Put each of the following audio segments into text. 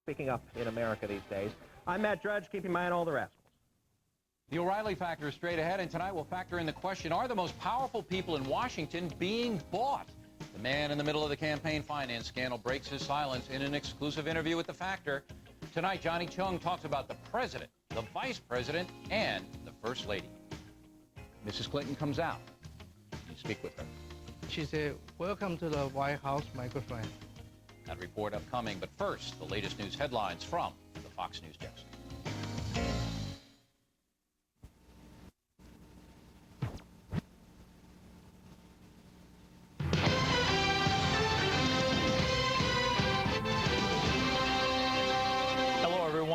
speaking up in America these days. I'm Matt Drudge, keeping my eye on all the rascals. The O'Reilly Factor is straight ahead, and tonight we'll factor in the question, are the most powerful people in Washington being bought? The man in the middle of the campaign finance scandal breaks his silence in an exclusive interview with The Factor. Tonight, Johnny Chung talks about the president, the vice president, and the first lady. Mrs. Clinton comes out. You speak with her. She said, "Welcome to the White House, my good friend." That report upcoming, but first, the latest news headlines from the Fox News desk.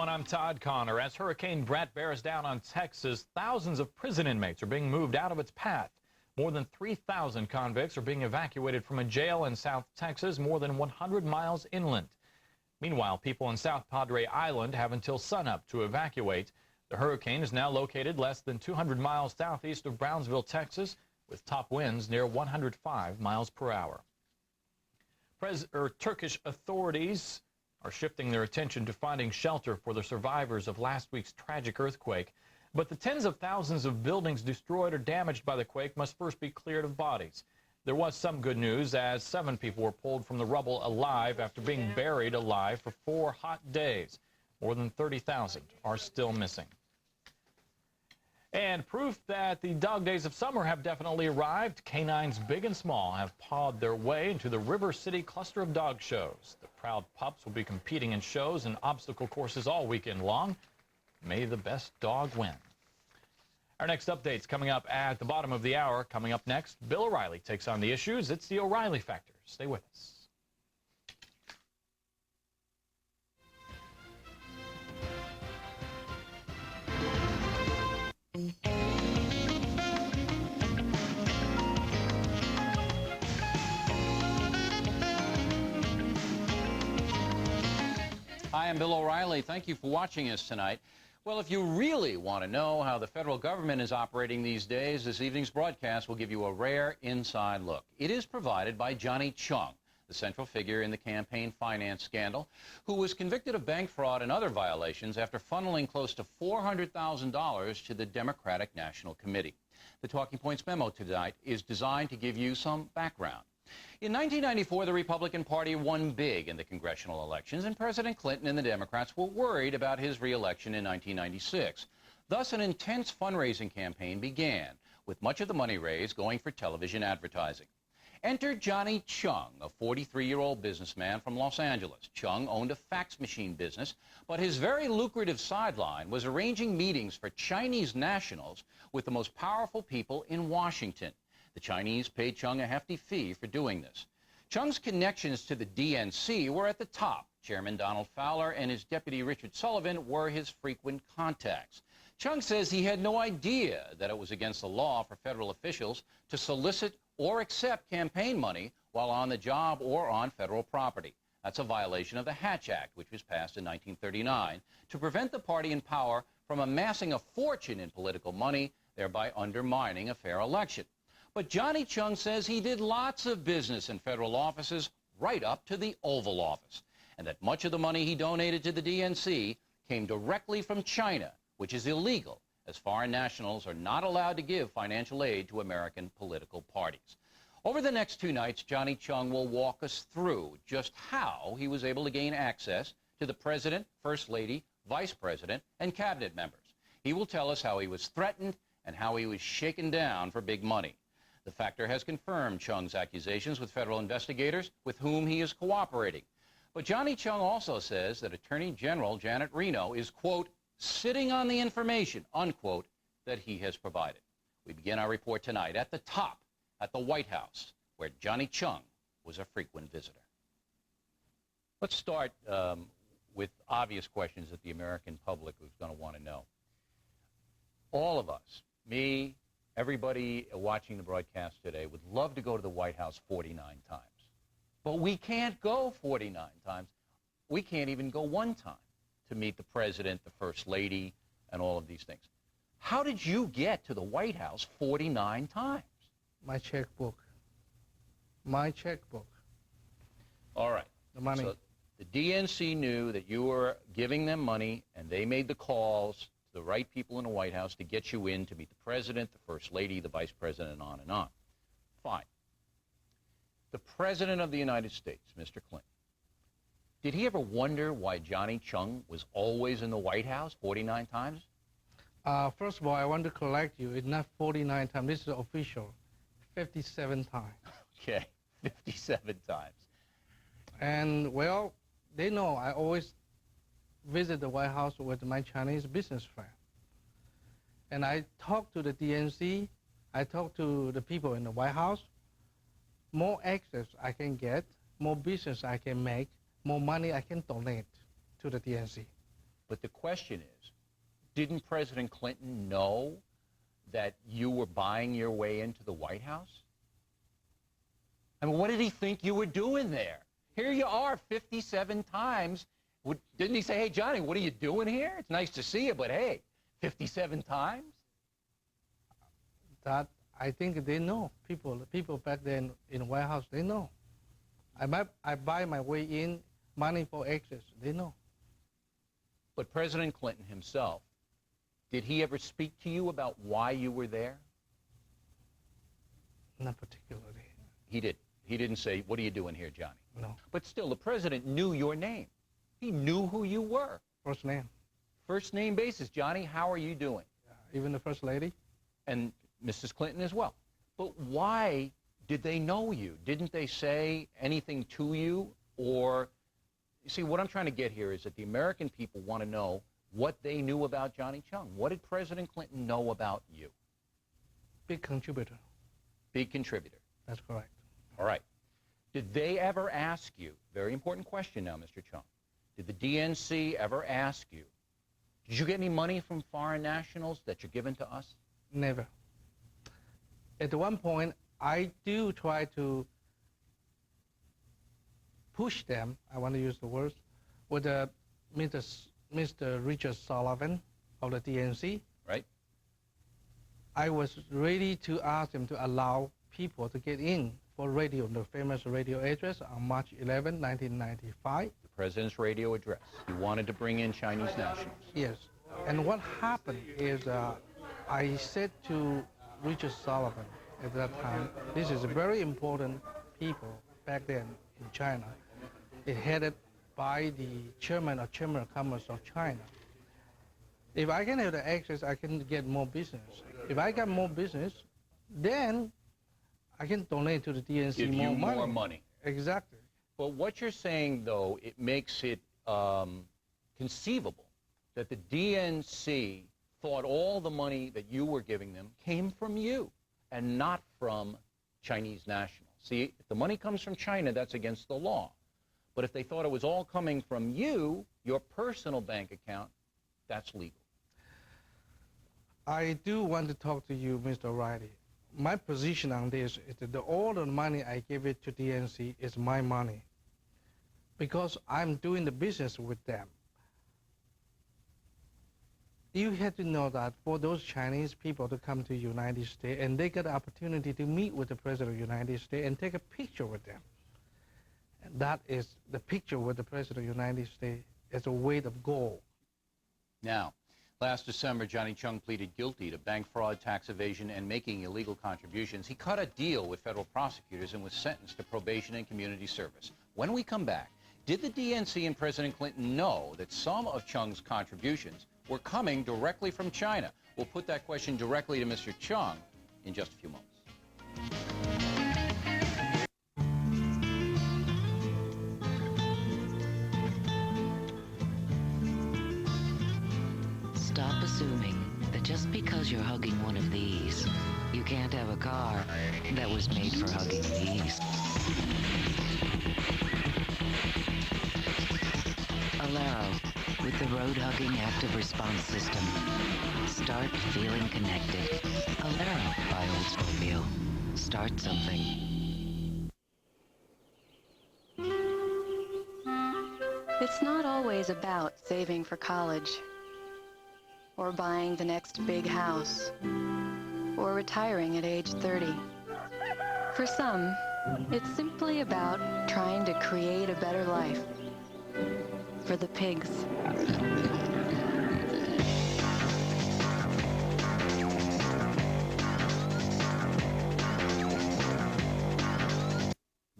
I'm Todd Connor. As Hurricane Brett bears down on Texas, thousands of prison inmates are being moved out of its path. More than 3,000 convicts are being evacuated from a jail in South Texas, more than 100 miles inland. Meanwhile, people in South Padre Island have until sunup to evacuate. The hurricane is now located less than 200 miles southeast of Brownsville, Texas, with top winds near 105 miles per hour. Turkish authorities are shifting their attention to finding shelter for the survivors of last week's tragic earthquake. But the tens of thousands of buildings destroyed or damaged by the quake must first be cleared of bodies. There was some good news, as 7 people were pulled from the rubble alive after being buried alive for 4 hot days. More than 30,000 are still missing. And proof that the dog days of summer have definitely arrived. Canines big and small have pawed their way into the River City cluster of dog shows. The proud pups will be competing in shows and obstacle courses all weekend long. May the best dog win. Our next update's coming up at the bottom of the hour. Coming up next, Bill O'Reilly takes on the issues. It's the O'Reilly Factor. Stay with us. Hi, I'm Bill O'Reilly. Thank you for watching us tonight. Well, if you really want to know how the federal government is operating these days, this evening's broadcast will give you a rare inside look. It is provided by Johnny Chung, the central figure in the campaign finance scandal, who was convicted of bank fraud and other violations after funneling close to $400,000 to the Democratic National Committee. The Talking Points memo tonight is designed to give you some background. In 1994, the Republican Party won big in the congressional elections, and President Clinton and the Democrats were worried about his re-election in 1996. Thus, an intense fundraising campaign began, with much of the money raised going for television advertising. Enter Johnny Chung, a 43-year-old businessman from Los Angeles. Chung owned a fax machine business, but his very lucrative sideline was arranging meetings for Chinese nationals with the most powerful people in Washington. The Chinese paid Chung a hefty fee for doing this. Chung's connections to the DNC were at the top. Chairman Donald Fowler and his deputy Richard Sullivan were his frequent contacts. Chung says he had no idea that it was against the law for federal officials to solicit or accept campaign money while on the job or on federal property. That's a violation of the Hatch Act, which was passed in 1939 to prevent the party in power from amassing a fortune in political money, thereby undermining a fair election. But Johnny Chung says he did lots of business in federal offices right up to the Oval Office, and that much of the money he donated to the DNC came directly from China, which is illegal, as foreign nationals are not allowed to give financial aid to American political parties. Over the next 2 nights, Johnny Chung will walk us through just how he was able to gain access to the president, first lady, vice president, and cabinet members. He will tell us how he was threatened and how he was shaken down for big money. The Factor has confirmed Chung's accusations with federal investigators with whom he is cooperating. But Johnny Chung also says that Attorney General Janet Reno is, quote, sitting on the information, unquote, that he has provided. We begin our report tonight at the top, at the White House, where Johnny Chung was a frequent visitor. Let's start with obvious questions that the American public is going to want to know. All of us, me, everybody watching the broadcast today, would love to go to the White House 49 times. But we can't go 49 times. We can't even go 1 time to meet the president, the first lady, and all of these things. How did you get to the White House 49 times? My checkbook. My checkbook. All right. The money. So The DNC knew that you were giving them money, and they made the calls to the right people in the White House to get you in to meet the president, the first lady, the vice president, and on and on. Fine. The president of the United States, Mr. Clinton, did he ever wonder why Johnny Chung was always in the White House 49 times? First of all, I want to correct you. It's not 49 times. This is official. 57 times. Okay, 57 times. And, well, they know I always visit the White House with my Chinese business friend. And I talk to the DNC. I talk to the people in the White House. More access I can get, more business I can make, more money I can donate to the DNC. But the question is, didn't President Clinton know that you were buying your way into the White House? I mean, what did he think you were doing there? Here you are 57 times. Didn't he say, hey, Johnny, what are you doing here? It's nice to see you, but hey, 57 times? That I think they know. People back then in the White House, they know. I buy my way in, money for access. They know. But President Clinton himself, did he ever speak to you about why you were there? Not particularly. He did. He didn't say, what are you doing here, Johnny? No. But still, the president knew your name. He knew who you were. First name. First name basis. Johnny, how are you doing? Even the First Lady. And Mrs. Clinton as well. But why did they know you? Didn't they say anything to you? Or, you see, what I'm trying to get here is that the American people want to know what they knew about Johnny Chung. What did President Clinton know about you? Big contributor. Big contributor. That's correct. All right. Did they ever ask you, very important question now, Mr. Chung, did the DNC ever ask you, did you get any money from foreign nationals that you're giving to us? Never. At one point, I do try to push them, I want to use the words, with Mr. Richard Sullivan of the DNC. Right. I was ready to ask him to allow people to get in for radio, the famous radio address on March 11, 1995. The president's radio address. He wanted to bring in Chinese nationals. Yes. And what happened is I said to Richard Sullivan at that time, this is a very important people back then in China. It headed by the chairman of Chamber of Commerce of China. If I can have the access, I can get more business. If I get more business, then I can donate to the DNC Give more you money. more money. Exactly. But what you're saying, though, it makes it conceivable that the DNC thought all the money that you were giving them came from you and not from Chinese nationals. See, if the money comes from China, that's against the law. But if they thought it was all coming from you, your personal bank account, that's legal. I do want to talk to you, Mr. O'Reilly. My position on this is that all the money I give it to DNC is my money because I'm doing the business with them. You have to know that for those Chinese people to come to the United States and they get the opportunity to meet with the President of the United States and take a picture with them. And that is the picture with the President of the United States as a weight of gold. Now, last December, Johnny Chung pleaded guilty to bank fraud, tax evasion, and making illegal contributions. He cut a deal with federal prosecutors and was sentenced to probation and community service. When we come back, did the DNC and President Clinton know that some of Chung's contributions were coming directly from China? We'll put that question directly to Mr. Chung in just a few moments. Stop assuming that just because you're hugging one of these, you can't have a car that was made for hugging these. Alero, with the road-hugging active response system. Start feeling connected. Alero by Oldsmobile. Start something. It's not always about saving for college, or buying the next big house, or retiring at age 30. For some, it's simply about trying to create a better life, for the pigs.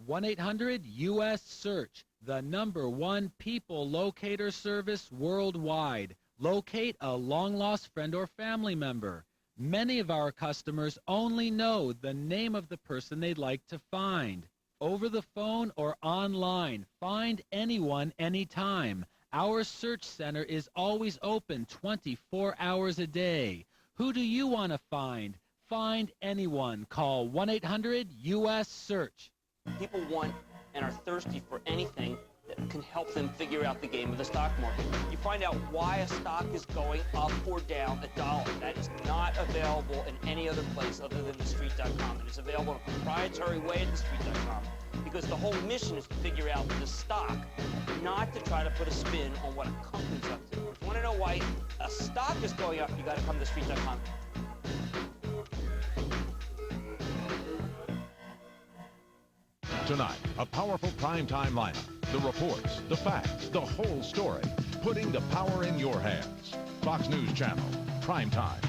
(1-800-US-SEARCH), the #1 people locator service worldwide. Locate a long-lost friend or family member. Many of our customers only know the name of the person they'd like to find. Over the phone or online, find anyone, anytime. Our search center is always open 24 hours a day. Who do you want to find? Find anyone. Call 1-800-US-SEARCH. People want and are thirsty for anything that can help them figure out the game of the stock market. You find out why a stock is going up or down $1. That is not available in any other place other than TheStreet.com. And it's available in a proprietary way at TheStreet.com because the whole mission is to figure out the stock, not to try to put a spin on what a company's up to. If you want to know why a stock is going up, you got to come to TheStreet.com. Tonight, a powerful primetime lineup. The reports, the facts, the whole story. Putting the power in your hands. Fox News Channel, primetime.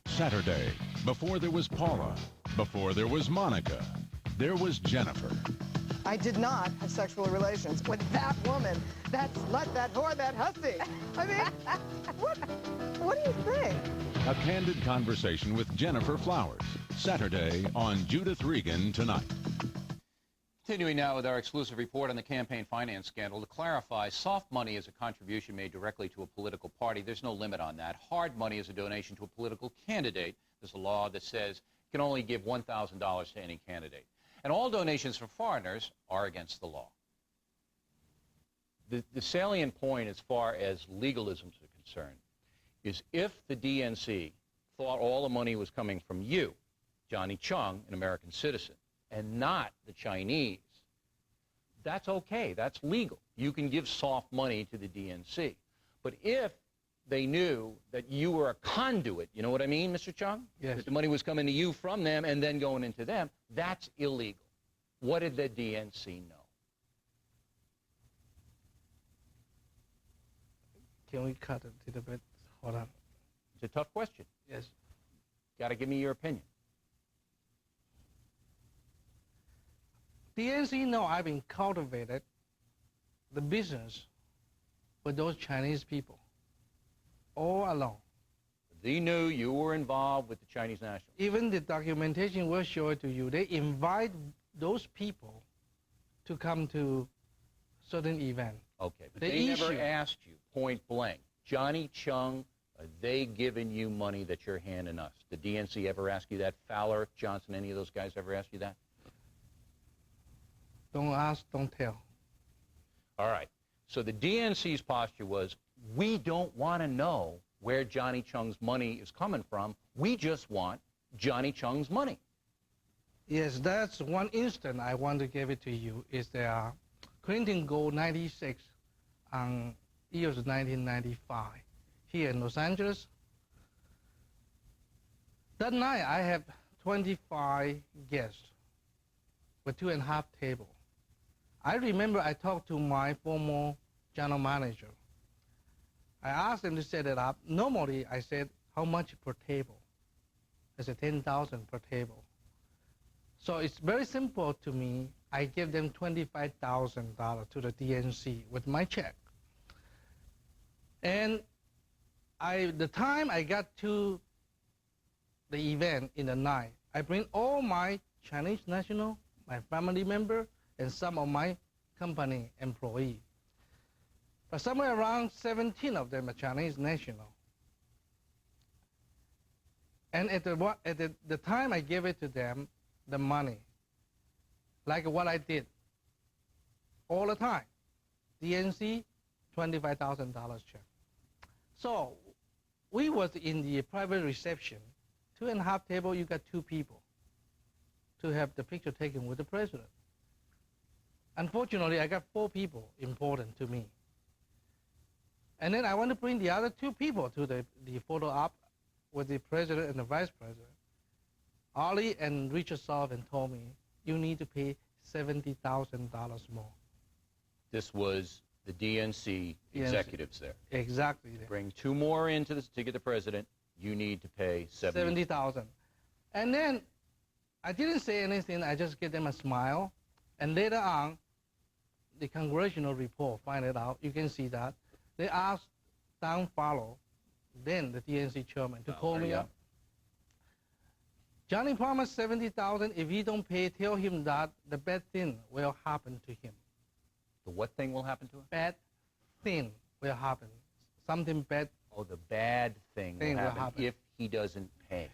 Saturday, before there was Paula, before there was Monica, there was Jennifer. I did not have sexual relations with that woman, that slut, that whore, that hussy. I mean, what do you think? A candid conversation with Jennifer Flowers. Saturday on Judith Regan Tonight. Continuing now with our exclusive report on the campaign finance scandal. To clarify, soft money is a contribution made directly to a political party. There's no limit on that. Hard money is a donation to a political candidate. There's a law that says you can only give $1,000 to any candidate. And all donations from foreigners are against the law. The salient point as far as legalisms are concerned is if the DNC thought all the money was coming from you, Johnny Chung, an American citizen, and not the Chinese, that's okay. That's legal. You can give soft money to the DNC. But if they knew that you were a conduit, you know what I mean, Mr. Chung? Yes. That the money was coming to you from them and then going into them, that's illegal. What did the DNC know? Can we cut a little bit? Hold on. It's a tough question. Yes. Got to give me your opinion. DNC know I've been cultivated the business with those Chinese people all along. They knew you were involved with the Chinese nationals. Even the documentation will show it to you. They invite those people to come to certain event. Okay, but they never asked you point blank, Johnny Chung, are they giving you money that you're handing us? Did DNC ever ask you that? Fowler, Johnson, any of those guys ever ask you that? Don't ask, don't tell. All right. So the DNC's posture was, we don't want to know where Johnny Chung's money is coming from. We just want Johnny Chung's money. Yes, that's one instant I want to give it to you. Is the Clinton Gold 96 on years 1995 here in Los Angeles. That night I have 25 guests with 2.5 tables. I remember I talked to my former general manager. I asked him to set it up. Normally, I said, how much per table? I said, $10,000 per table. So it's very simple to me. I give them $25,000 to the DNC with my check. And the time I got to the event in the night, I bring all my Chinese national, my family member, and some of my company employees. But somewhere around 17 of them are Chinese national. And at the time I gave it to them, the money, like what I did all the time, DNC, $25,000 check. So we was in the private reception, 2.5 tables, you got 2 people to have the picture taken with the president. Unfortunately, I got 4 people important to me. And then I want to bring the other 2 people to the photo op with the president and the vice president. OReilly and Richard Sullivan told me, you need to pay $70,000 more. This was the DNC executives there. Exactly. Bring 2 more in to get the president, you need to pay $70,000. And then I didn't say anything. I just gave them a smile. And later on, the congressional report find it out. You can see that. They asked Don Farlow, then the DNC chairman, to call me up. Johnny promised $70,000. If he don't pay, tell him that the bad thing will happen to him. The what thing will happen to him? Bad thing will happen. Something bad. Oh, the bad thing will happen if he doesn't pay.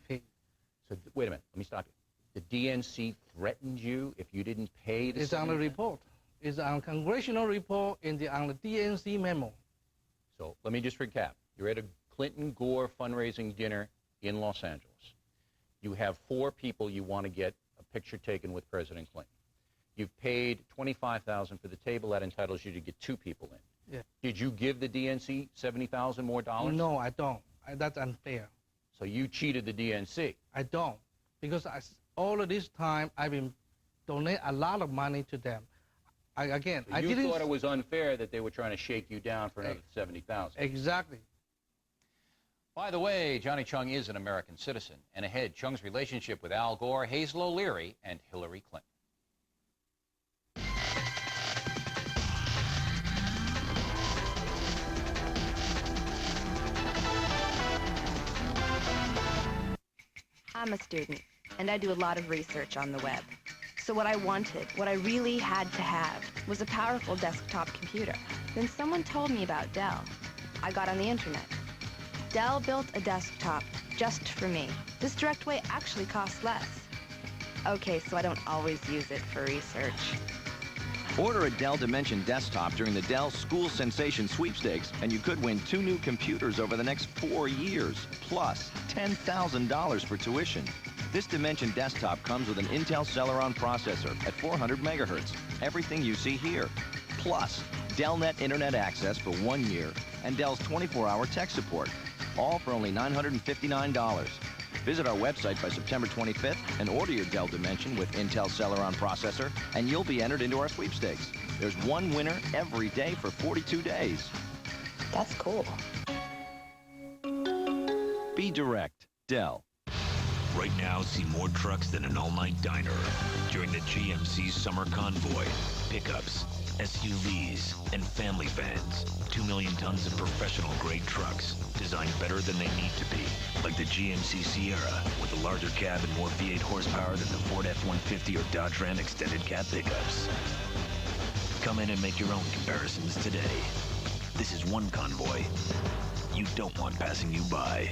So wait a minute, let me stop you. The DNC threatened you if you didn't pay the It's on the report. It's on congressional report on the DNC memo. So let me just recap. You're at a Clinton-Gore fundraising dinner in Los Angeles. You have 4 people you want to get a picture taken with President Clinton. You've paid $25,000 for the table. That entitles you to get 2 people in. Yeah. Did you give the DNC $70,000 more dollars? No, I don't. That's unfair. So you cheated the DNC? I don't, because all of this time I've been donate a lot of money to them. I didn't. Thought it was unfair that they were trying to shake you down for another $70,000. Exactly. By the way, Johnny Chung is an American citizen, and ahead, Chung's relationship with Al Gore, Hazel O'Leary, and Hillary Clinton. I'm a student, and I do a lot of research on the web. So what I wanted, what I really had to have, was a powerful desktop computer. Then someone told me about Dell. I got on the internet. Dell built a desktop just for me. This DirectWay actually costs less. Okay, so I don't always use it for research. Order a Dell Dimension desktop during the Dell School Sensation Sweepstakes, and you could win 2 new computers over the next 4 years, plus $10,000 for tuition. This Dimension desktop comes with an Intel Celeron processor at 400 megahertz, everything you see here, plus DellNet Internet access for 1 year and Dell's 24-hour tech support, all for only $959. Visit our website by September 25th and order your Dell Dimension with Intel Celeron processor, and you'll be entered into our sweepstakes. There's 1 winner every day for 42 days. That's cool. Be direct, Dell. Right now, see more trucks than an all-night diner during the GMC Summer Convoy. Pickups, SUVs, and family vans. 2 million tons of professional-grade trucks, designed better than they need to be, like the GMC Sierra, with a larger cab and more V8 horsepower than the Ford F-150 or Dodge Ram extended cab pickups. Come in and make your own comparisons today. This is one convoy you don't want passing you by.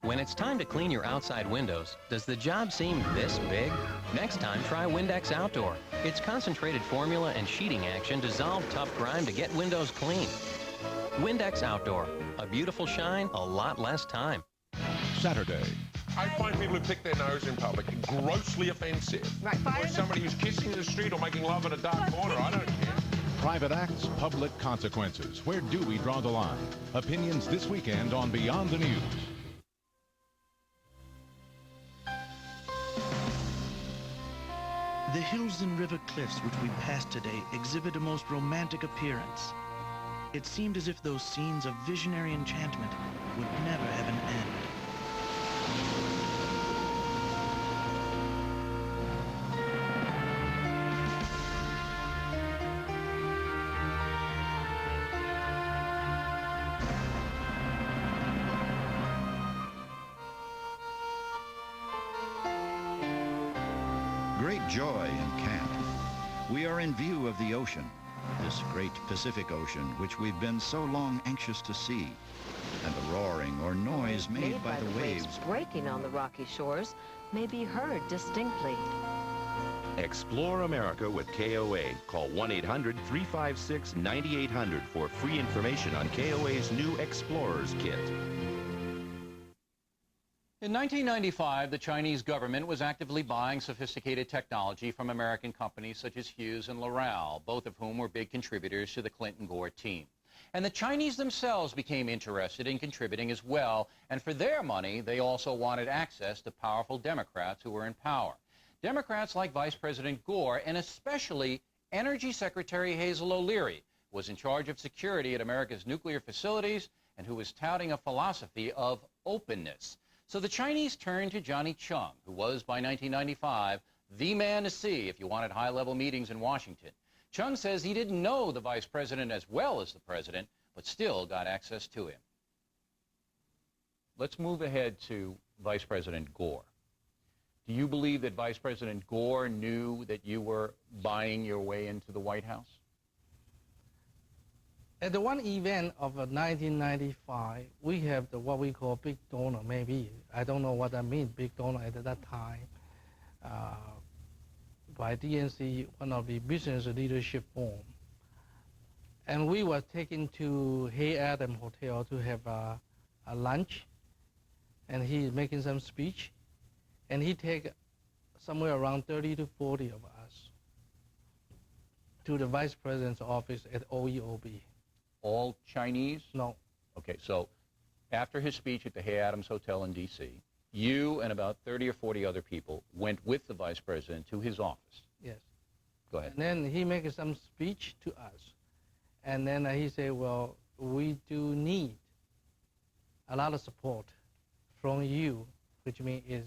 When it's time to clean your outside windows, does the job seem this big? Next time, try Windex Outdoor. Its concentrated formula and sheeting action dissolve tough grime to get windows clean. Windex Outdoor. A beautiful shine, a lot less time. Saturday. I find people who pick their nose in public grossly offensive. Right. Or somebody who's kissing in the street or making love in a dark corner, I don't care. Private acts, public consequences. Where do we draw the line? Opinions this weekend on Beyond the News. The hills and river cliffs which we passed today exhibit a most romantic appearance. It seemed as if those scenes of visionary enchantment would never have an end. Great joy in camp. We are in view of the ocean, this great Pacific Ocean, which we've been so long anxious to see, and the roaring or noise made by the waves breaking on the rocky shores may be heard distinctly. Explore America with KOA. Call 1-800-356-9800 for free information on KOA's new Explorers Kit. In 1995, the Chinese government was actively buying sophisticated technology from American companies such as Hughes and L'Oreal, both of whom were big contributors to the Clinton-Gore team. And the Chinese themselves became interested in contributing as well, and for their money, they also wanted access to powerful Democrats who were in power. Democrats like Vice President Gore, and especially Energy Secretary Hazel O'Leary was in charge of security at America's nuclear facilities and who was touting a philosophy of openness. So the Chinese turned to Johnny Chung, who was, by 1995, the man to see if you wanted high-level meetings in Washington. Chung says he didn't know the vice president as well as the president, but still got access to him. Let's move ahead to Vice President Gore. Do you believe that Vice President Gore knew that you were buying your way into the White House? At the one event of 1995, we have what we call big donor, maybe. I don't know what that means, big donor at that time. By DNC, one of the business leadership forum. And we were taken to Hay Adam Hotel to have a lunch. And he's making some speech. And he take somewhere around 30 to 40 of us to the vice president's office at OEOB. All Chinese? No. Okay, so after his speech at the Hay Adams Hotel in D.C., you and about 30 or 40 other people went with the vice president to his office. Yes. Go ahead. And then he made some speech to us. And then he said, well, we do need a lot of support from you, which means is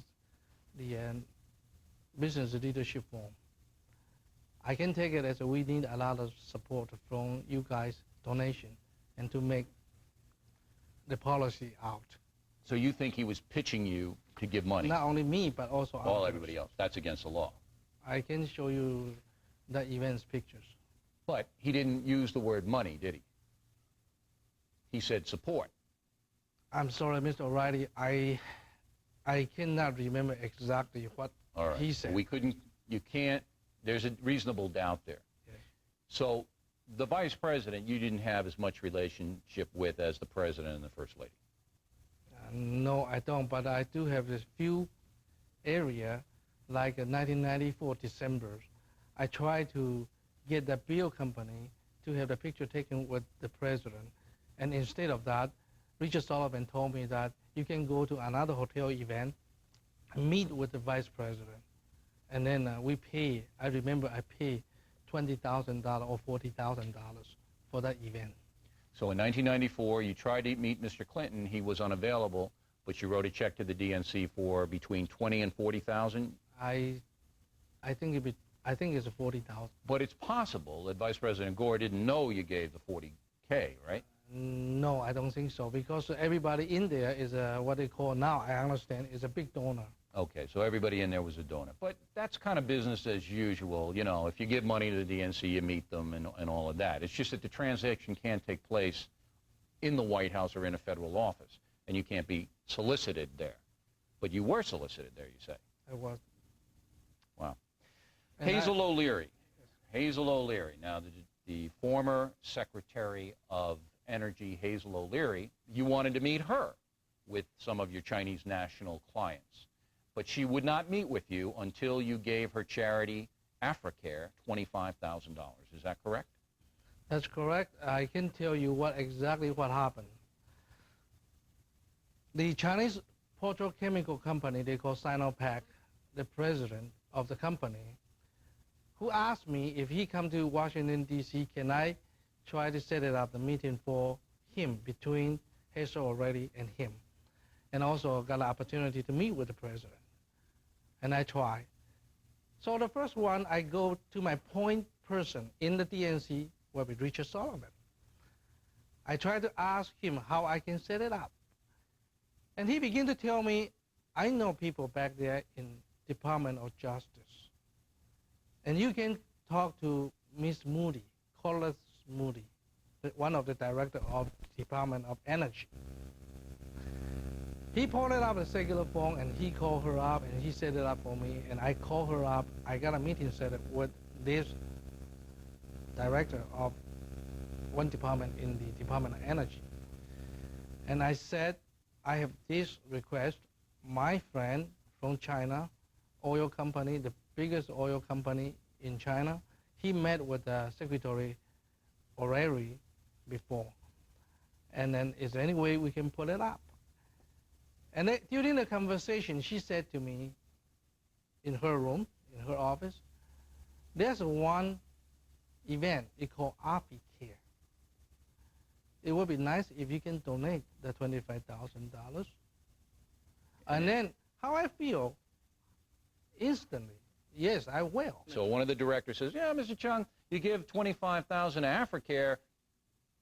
the business leadership forum. I can take it as we need a lot of support from you guys, donation, and to make the policy out. So you think he was pitching you to give money? Not only me, but also all everybody else. That's against the law. I can show you the event's pictures. But he didn't use the word money, did he? He said support. I'm sorry, Mr. O'Reilly. I cannot remember exactly what he said. We couldn't, you can't, there's a reasonable doubt there. Yes. So the vice president you didn't have as much relationship with as the president and the first lady? No, I don't, but I do have a few area, like 1994 December. I tried to get the bill company to have the picture taken with the president. And instead of that, Richard Sullivan told me that you can go to another hotel event, meet with the vice president. And then we pay, I remember I paid $20,000 or $40,000 for that event. So in 1994, you tried to meet Mr. Clinton. He was unavailable, but you wrote a check to the DNC for between $20,000 and $40,000? I think it's 40,000. But it's possible that Vice President Gore didn't know you gave the $40K, right? No, I don't think so, because everybody in there is what they call now, I understand, is a big donor. Okay, so everybody in there was a donor. But that's kind of business as usual. You know, if you give money to the DNC, you meet them and all of that. It's just that the transaction can't take place in the White House or in a federal office, and you can't be solicited there. But you were solicited there, you say? I was. Wow. Hazel O'Leary. Hazel O'Leary. Now, the former Secretary of Energy, Hazel O'Leary, you wanted to meet her with some of your Chinese national clients. But she would not meet with you until you gave her charity, AfriCare, $25,000. Is that correct? That's correct. I can tell you exactly what happened. The Chinese petrochemical company, they call Sinopec, the president of the company, who asked me if he come to Washington, D.C., can I try to set it up, the meeting for him, between Hazel O'Reilly and him. And also got an opportunity to meet with the president. And I tried. So the first one, I go to my point person in the DNC, will be Richard Sullivan. I tried to ask him how I can set it up. And he began to tell me, I know people back there in Department of Justice. And you can talk to Miss Moody, Collis Moody, one of the director of Department of Energy. He pulled it up a cellular phone, and he called her up, and he set it up for me, and I called her up. I got a meeting set up with this director of one department in the Department of Energy. And I said, I have this request. My friend from China, oil company, the biggest oil company in China, he met with Secretary OReilly before. And then, is there any way we can put it up? And then, during the conversation, she said to me, in her room, in her office, there's one event. It's called Care. It would be nice if you can donate the $25,000. And then how I feel instantly, yes, I will. So one of the directors says, yeah, Mr. Chung, you give $25,000 to AfriCare,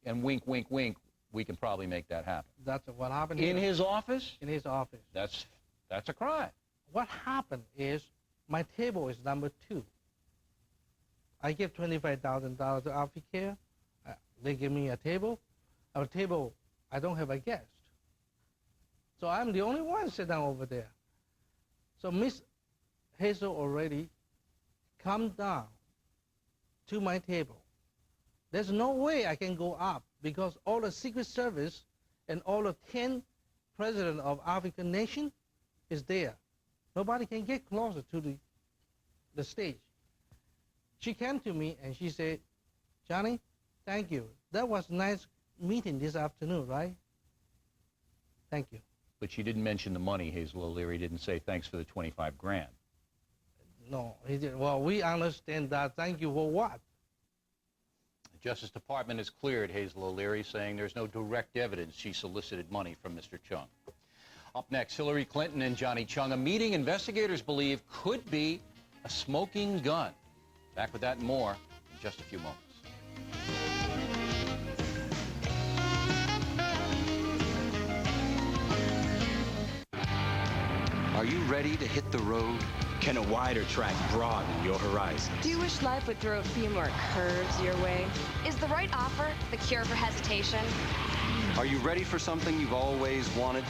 and wink, wink, wink, we can probably make that happen. That's what happened. In his office? In his office. That's a crime. What happened is my table is number 2. I give $25,000 to AfriCare. They give me a table. Our table, I don't have a guest. So I'm the only one sitting over there. So Miss Hazel already come down to my table. There's no way I can go up because all the Secret Service and all the 10 presidents of African nations is there. Nobody can get closer to the stage. She came to me and she said, Johnny, thank you. That was nice meeting this afternoon, right? Thank you. But she didn't mention the money. Hazel O'Leary didn't say thanks for the 25 grand. No, he didn't. Well, we understand that. Thank you for what? The Justice Department has cleared Hazel O'Leary, saying there's no direct evidence she solicited money from Mr. Chung. Up next, Hillary Clinton and Johnny Chung, a meeting investigators believe could be a smoking gun. Back with that and more in just a few moments. Are you ready to hit the road? Can a wider track broaden your horizon? Do you wish life would throw a few more curves your way? Is the right offer the cure for hesitation? Are you ready for something you've always wanted?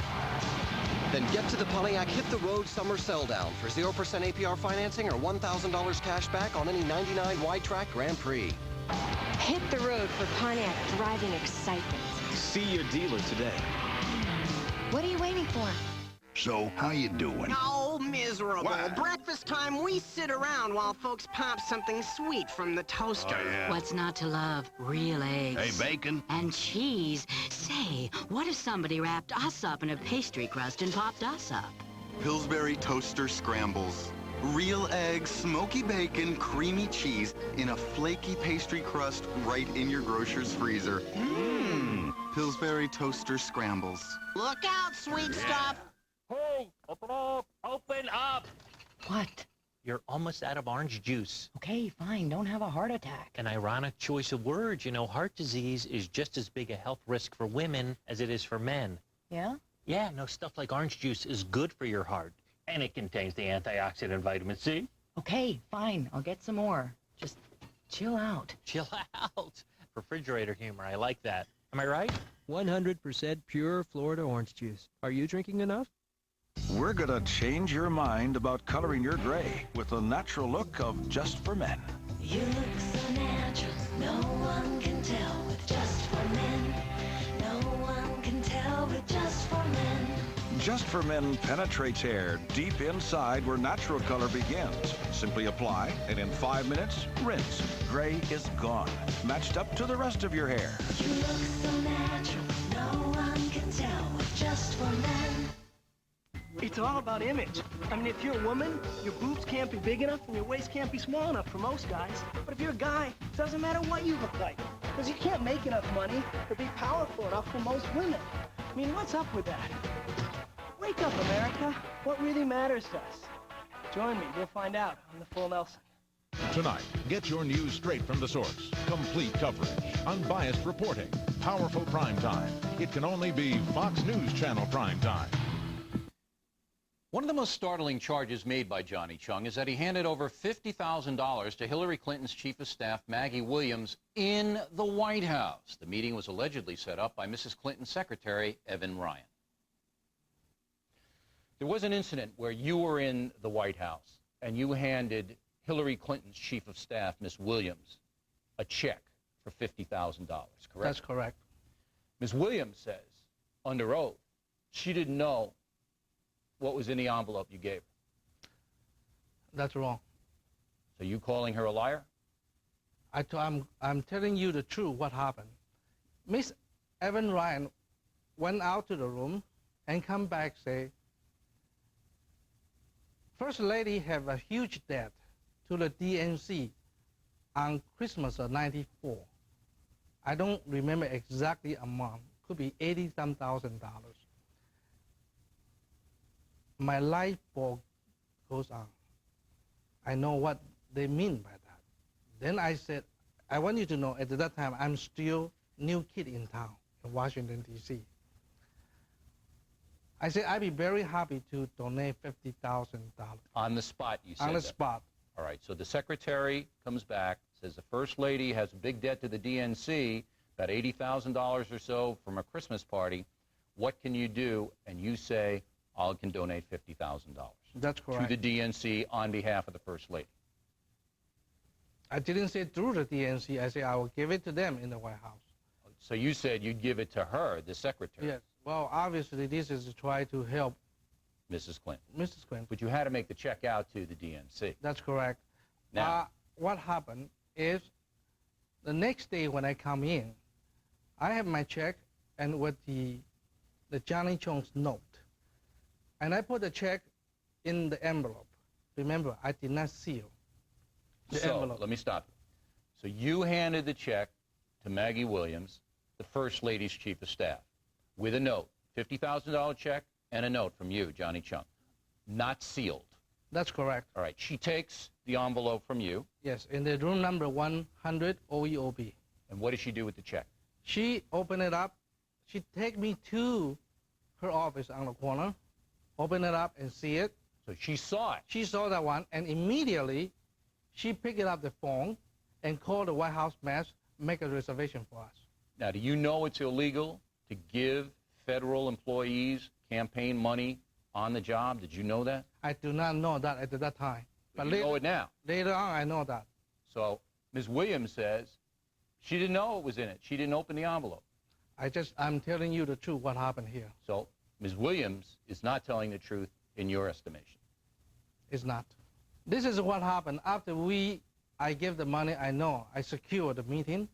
Then get to the Pontiac Hit the Road Summer Sell Down for 0% APR financing or $1,000 cash back on any 99 wide track Grand Prix. Hit the road for Pontiac driving excitement. See your dealer today. What are you waiting for? So, how you doing? Oh, miserable. What? Breakfast time, we sit around while folks pop something sweet from the toaster. Oh, yeah. What's not to love? Real eggs. Hey, bacon. And cheese. Say, what if somebody wrapped us up in a pastry crust and popped us up? Pillsbury Toaster Scrambles. Real eggs, smoky bacon, creamy cheese in a flaky pastry crust right in your grocer's freezer. Mmm. Pillsbury Toaster Scrambles. Look out, sweet stuff. Hey, open up! Open up! What? You're almost out of orange juice. Okay, fine. Don't have a heart attack. An ironic choice of words. You know, heart disease is just as big a health risk for women as it is for men. Yeah? Yeah, no, stuff like orange juice is good for your heart. And it contains the antioxidant vitamin C. Okay, fine. I'll get some more. Just chill out. Chill out. Refrigerator humor. I like that. Am I right? 100% pure Florida orange juice. Are you drinking enough? We're gonna change your mind about coloring your gray with the natural look of Just for Men. You look so natural, no one can tell with Just for Men. No one can tell with Just for Men. Just for Men penetrates hair deep inside where natural color begins. Simply apply, and in 5 minutes, rinse. Gray is gone, matched up to the rest of your hair. You look so natural, no one can tell with Just for Men. It's all about image. I mean, if you're a woman, your boobs can't be big enough and your waist can't be small enough for most guys. But if you're a guy, it doesn't matter what you look like, because you can't make enough money or be powerful enough for most women. I mean, what's up with that? Wake up, America. What really matters to us? Join me. We'll find out on The Full Nelson. Tonight, get your news straight from the source. Complete coverage, unbiased reporting, powerful prime time. It can only be Fox News Channel prime time. One of the most startling charges made by Johnny Chung is that he handed over $50,000 to Hillary Clinton's chief of staff, Maggie Williams, in the White House. The meeting was allegedly set up by Mrs. Clinton's secretary, Evan Ryan. There was an incident where you were in the White House and you handed Hillary Clinton's chief of staff, Ms. Williams, a check for $50,000, correct? That's correct. Ms. Williams says, under oath, she didn't know what was in the envelope you gave her. That's wrong. So you calling her a liar? I'm telling you the truth, what happened. Miss Evan Ryan went out to the room and come back say, First Lady have a huge debt to the DNC. on Christmas of '94. I don't remember exactly amount. Could be $80,000. My life bulb goes on. I know what they mean by that. Then I said, I want you to know at that time I'm still new kid in town in Washington, D.C. I said I'd be very happy to donate $50,000. On the spot, you said On the that. spot. All right, so the secretary comes back, says the first lady has a big debt to the DNC, about $80,000 or so from a Christmas party. What can you do? And you say, I can donate $50,000. That's correct. To the DNC on behalf of the first lady. I didn't say through the DNC. I said I will give it to them in the White House. So you said you'd give it to her, the secretary. Yes. Well, obviously, this is to try to help Mrs. Clinton. Mrs. Clinton. But you had to make the check out to the DNC. That's correct. Now, what happened is the next day when I come in, I have my check and with the Johnny Chung's note. And I put the check in the envelope. Remember, I did not seal the envelope. Let me stop you. So you handed the check to Maggie Williams, the First Lady's Chief of Staff, with a note, $50,000 check and a note from you, Johnny Chung, not sealed. That's correct. All right. She takes the envelope from you. Yes, in the room number 100 OEOB. And what did she do with the check? She opened it up. She take me to her office on the corner, open it up and see it. So she saw it. She saw that one, and immediately she picked up the phone and called the White House mess, make a reservation for us. Now, do you know it's illegal to give federal employees campaign money on the job? Did you know that? I do not know that at that time. But you know it now. Later on, I know that. So Ms. Williams says she didn't know it was in it. She didn't open the envelope. I'm telling you the truth, what happened here. So Ms. Williams is not telling the truth in your estimation. It's not. This is what happened. After I gave the money, I secured the meeting.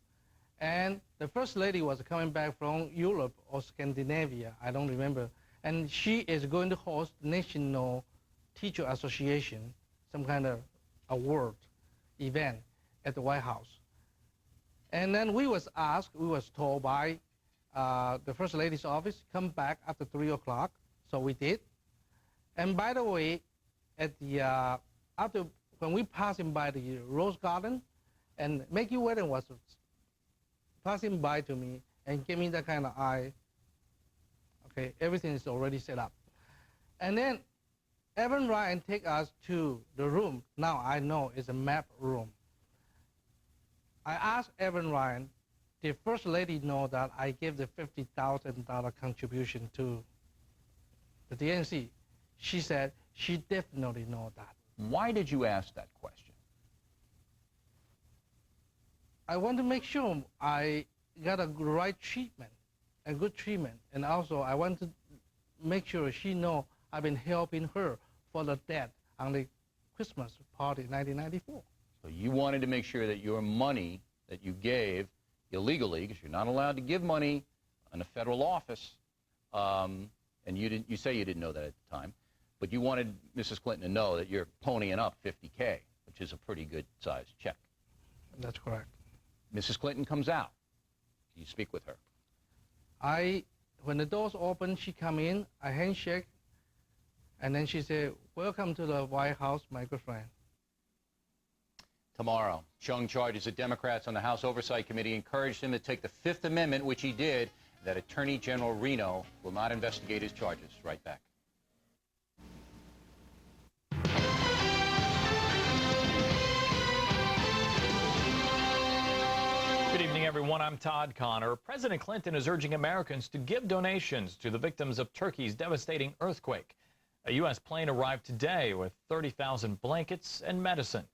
And the First Lady was coming back from Europe or Scandinavia, I don't remember. And she is going to host National Teacher Association, some kind of award event at the White House. And then we was told by the First Lady's office, come back after 3 o'clock. So we did. And by the way, at the when we passing by the Rose Garden, and Maggie Williams was passing by to me and gave me that kind of eye. Okay, everything is already set up. And then Evan Ryan take us to the room. Now I know it's a map room. I asked Evan Ryan, did First Lady know that I gave the $50,000 contribution to the DNC? She said she definitely know that. Why did you ask that question? I want to make sure I got a right treatment, a good treatment. And also I want to make sure she know I've been helping her for the debt on the Christmas party in 1994. So you wanted to make sure that your money that you gave illegally, because you're not allowed to give money in a federal office, and you say you didn't know that at the time, but you wanted Mrs. Clinton to know that you're ponying up $50K, which is a pretty good sized check. That's correct. Mrs. Clinton comes out. You speak with her. When the doors open, she come in, I handshake, and then she said, welcome to the White House, my good friend. Tomorrow, Chung charges that Democrats on the House Oversight Committee encouraged him to take the Fifth Amendment, which he did, that Attorney General Reno will not investigate his charges. Right back. Good evening, everyone. I'm Todd Connor. President Clinton is urging Americans to give donations to the victims of Turkey's devastating earthquake. A U.S. plane arrived today with 30,000 blankets and medicine.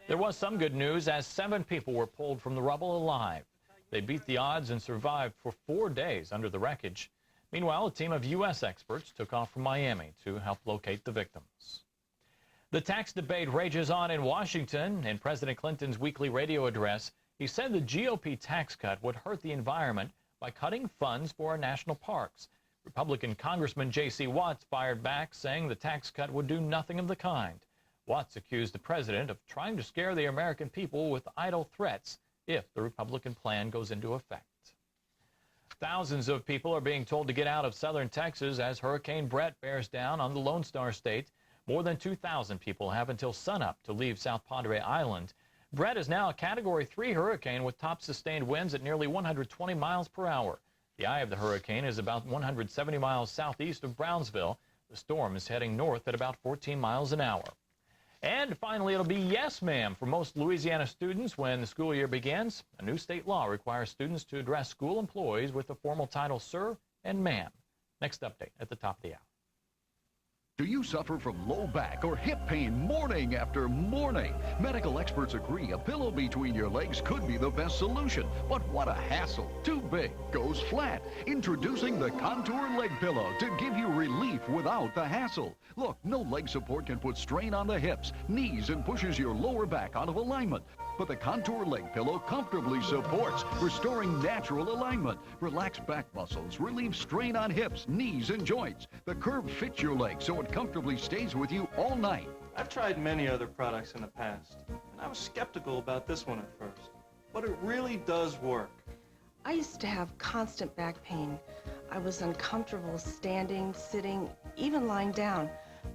There was some good news as 7 people were pulled from the rubble alive. They beat the odds and survived for 4 days under the wreckage. Meanwhile, a team of U.S. experts took off from Miami to help locate the victims. The tax debate rages on in Washington. In President Clinton's weekly radio address, he said the GOP tax cut would hurt the environment by cutting funds for our national parks. Republican Congressman J.C. Watts fired back, saying the tax cut would do nothing of the kind. Watts accused the president of trying to scare the American people with idle threats if the Republican plan goes into effect. Thousands of people are being told to get out of southern Texas as Hurricane Brett bears down on the Lone Star State. More than 2,000 people have until sunup to leave South Padre Island. Brett is now a Category 3 hurricane with top sustained winds at nearly 120 miles per hour. The eye of the hurricane is about 170 miles southeast of Brownsville. The storm is heading north at about 14 miles an hour. And finally, it'll be yes, ma'am for most Louisiana students when the school year begins. A new state law requires students to address school employees with the formal title sir and ma'am. Next update at the top of the hour. Do you suffer from low back or hip pain morning after morning? Medical experts agree a pillow between your legs could be the best solution. But what a hassle. Too big, goes flat. Introducing the Contour Leg Pillow to give you relief without the hassle. Look, no leg support can put strain on the hips, knees, and pushes your lower back out of alignment. But the Contour Leg Pillow comfortably supports, restoring natural alignment. Relax back muscles, relieve strain on hips, knees, and joints. The curve fits your leg so it comfortably stays with you all night. I've tried many other products in the past, and I was skeptical about this one at first. But it really does work. I used to have constant back pain. I was uncomfortable standing, sitting, even lying down.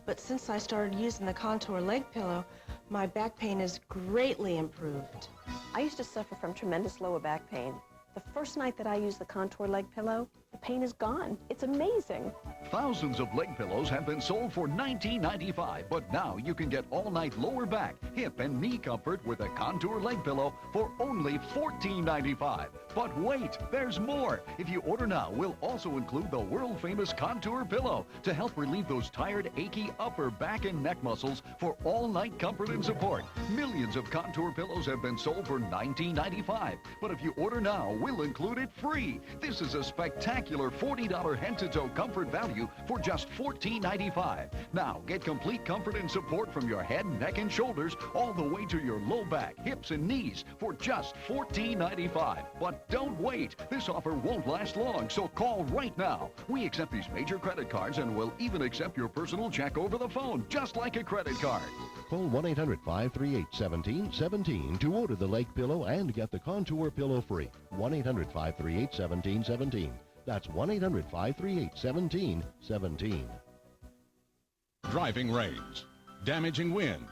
But since I started using the Contour Leg Pillow, my back pain is greatly improved. I used to suffer from tremendous lower back pain. The first night that I used the Contour Leg Pillow, the pain is gone. It's amazing. Thousands of leg pillows have been sold for $19.95, but now you can get all-night lower back, hip, and knee comfort with a Contour Leg Pillow for only $14.95. But wait, there's more. If you order now, we'll also include the world-famous Contour Pillow to help relieve those tired, achy upper back and neck muscles for all-night comfort and support. Millions of Contour pillows have been sold for $19.95, but if you order now, we'll include it free. This is a spectacular $40 head-to-toe comfort value for just $14.95. Now, get complete comfort and support from your head, neck, and shoulders all the way to your low back, hips, and knees for just $14.95. But don't wait. This offer won't last long, so call right now. We accept these major credit cards and will even accept your personal check over the phone, just like a credit card. Call 1-800-538-1717 to order the leg pillow and get the Contour Pillow free. 1-800-538-1717. That's 1-800-538-1717. Driving rains, damaging winds.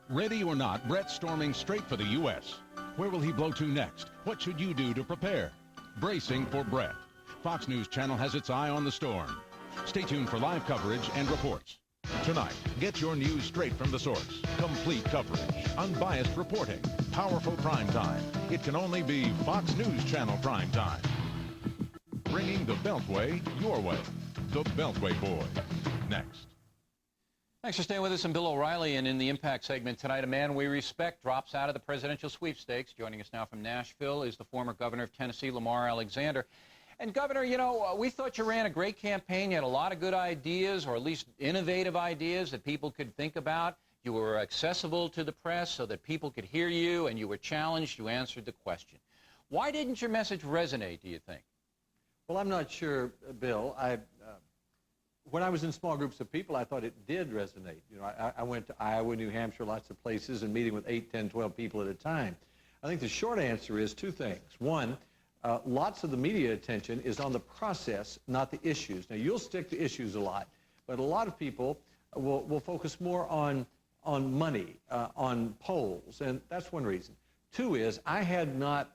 Ready or not, Brett's storming straight for the U.S. Where will he blow to next? What should you do to prepare? Bracing for Brett. Fox News Channel has its eye on the storm. Stay tuned for live coverage and reports. Tonight, get your news straight from the source. Complete coverage, unbiased reporting, powerful prime time. It can only be Fox News Channel prime time. Bringing the Beltway your way. The Beltway Boys. Next. Thanks for staying with us. I'm Bill O'Reilly, and in the Impact segment tonight, a man we respect drops out of the presidential sweepstakes. Joining us now from Nashville is the former governor of Tennessee, Lamar Alexander. And Governor, you know, we thought you ran a great campaign. You had a lot of good ideas, or at least innovative ideas that people could think about. You were accessible to the press so that people could hear you, and you were challenged. You answered the question. Why didn't your message resonate, do you think? Well, I'm not sure, Bill. When I was in small groups of people, I thought it did resonate. You know, I went to Iowa, New Hampshire, lots of places, and meeting with 8, 10, 12 people at a time. I think the short answer is two things. One, lots of the media attention is on the process, not the issues. Now, you'll stick to issues a lot, but a lot of people will focus more on money, on polls, and that's one reason. Two is I had not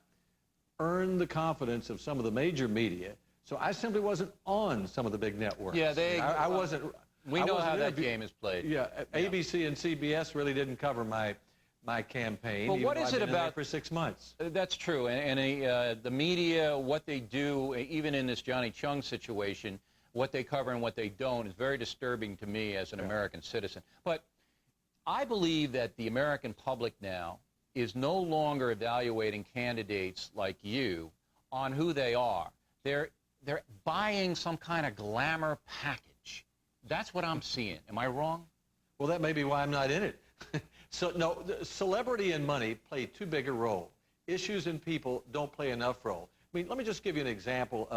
earned the confidence of some of the major media, so I simply wasn't on some of the big networks. Yeah, I wasn't. We know how that game is played. Yeah, ABC and CBS really didn't cover my campaign. Well, what is it about for 6 months? That's true, and the media, what they do, even in this Johnny Chung situation, what they cover and what they don't is very disturbing to me as an American citizen. But I believe that the American public now is no longer evaluating candidates like you on who they are. They're buying some kind of glamour package. That's what I'm seeing. Am I wrong? Well, that may be why I'm not in it. So, no, celebrity and money play too big a role. Issues and people don't play enough role. I mean, let me just give you an example